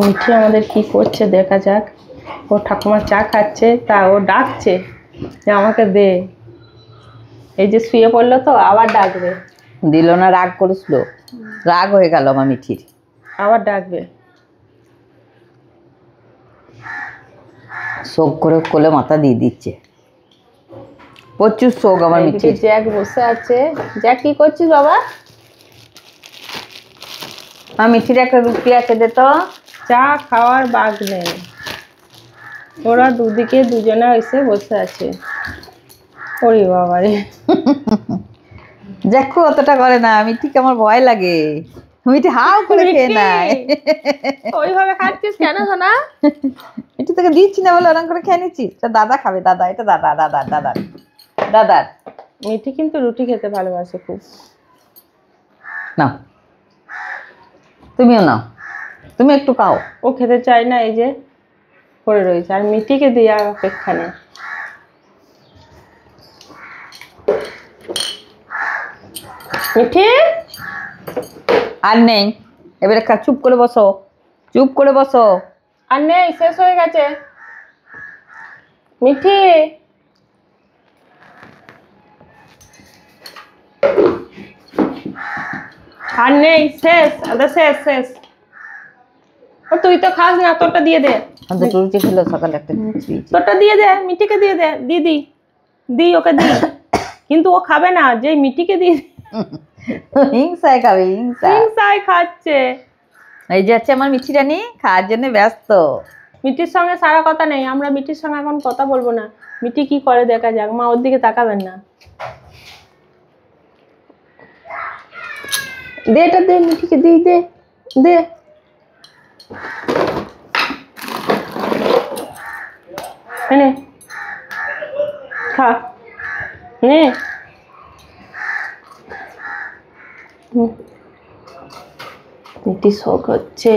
মিঠি আমাদের কি করছে দেখা যাক। ও ঠাকুমা চা খাচ্ছে, তা ও ডাকছে যে আমাকে দে। এই যে শুয়ে পড়লো তো আবার ডাকবে। দিল না, রাগ করেছিল, রাগ হয়ে গেল আমার মিঠির, আবার ডাকবে। শোক করে কোলে মাথা দিয়ে দিচ্ছে, প্রচুর শোক আমার মিঠির। জ্যাক বসে আছে। জ্যাক কি করছিস বাবা? আমার মিঠির একটা রুটি আছে, দে তো। চা খাওয়ার বাগ নেই, ওরা দুদিকে দুজনে এসে বসে আছে। ওরে বাবারে, জ্যাকু অতটা করে না, মিঠিকে আমার ভয় লাগে, মিঠি হাও করে খেয়ে নেয়। ওইভাবে খাচ্ছিস কেন সোনা? মিঠি তোকে দিচ্ছি না বলে ওরকম করে খেয়ে নিচ্ছি। এটা দাদা খাবে, দাদা, এটা দাদা, দাদার দাদার দাদার। মিঠি কিন্তু রুটি খেতে ভালোবাসে খুব। নাও, তুমিও নাও, তুমি একটু খাও। ও খেতে চায় না, এই যে পড়ে রয়েছে, আর মিঠিকে দেওয়ার অপেক্ষা নেই। মিঠি আর নেই, এবারে চুপ করে বসো, চুপ করে বসো। আর নেই, শেষ হয়ে গেছে। মিঠি আর নেই, শেষ, শেষ শেষ। ও তুই তো খাস না, তোরটা দিয়ে দে। দুটো রুটি খেলো সকালে, একটা তোরটা দিয়ে দে, মিঠিকে দিয়ে দে। দিদি দি, ওকে দি। কিন্তু ও খাবে না, যে মিঠিকে দিয়ে হিংসায় খাবে, হিংসায় খাচ্ছে। এই যে আছে আমার মিঠি রানী, খাওয়ার জন্য ব্যস্ত। মিঠির সঙ্গে সারা কথা নেই, আমরা মিঠির সঙ্গে এখন কথা বলবো না। মিঠি কি করে দেখা যাক, মা ওর দিকে তাকাবেন না। দে এটা, দে মিঠিকে, দি, দে দে। নে খা, নে। মিঠি শোক হচ্ছে।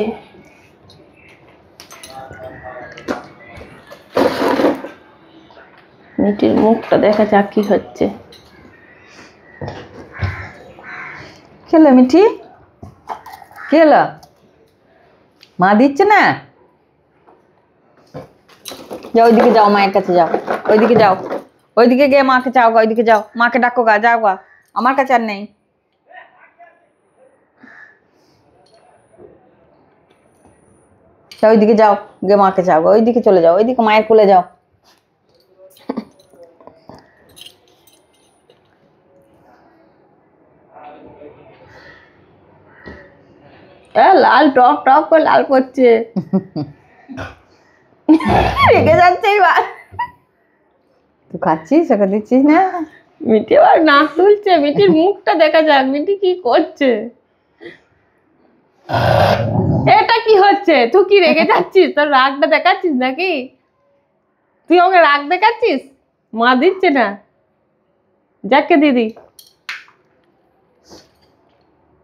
মিঠির মুখটা দেখা যাক কি হচ্ছে। খেলো মিঠি, কি হলো? মা দিচ্ছে না? যাও ওইদিকে, যাও মায়ের কাছে যাও, ওইদিকে যাও, ওইদিকে গিয়ে মাকে চাও গা, ওইদিকে যাও, মাকে ডাকো গা, যাও গা, আমার কাছে আর নেই। ওইদিকে যাও, গিয়ে মাকে চাও গা, ওইদিকে চলে যাও, ওইদিকে মায়ের কোলে যাও। লাল টক টক করে লাল করছে। রেগে যাচ্ছে এবার। তুই খাচ্ছিস, ওকে দিচ্ছিস না? মিঠি আবার নাক তুলছে। মিঠির মুখটা দেখা যাক, মিঠি কি করছে। এটা কি হচ্ছে? তুই কি রেগে যাচ্ছিস? তোর রাগটা দেখাচ্ছিস নাকি? তুই ওকে রাগ দেখাচ্ছিস? মা দিচ্ছে না, যাকে দিদি।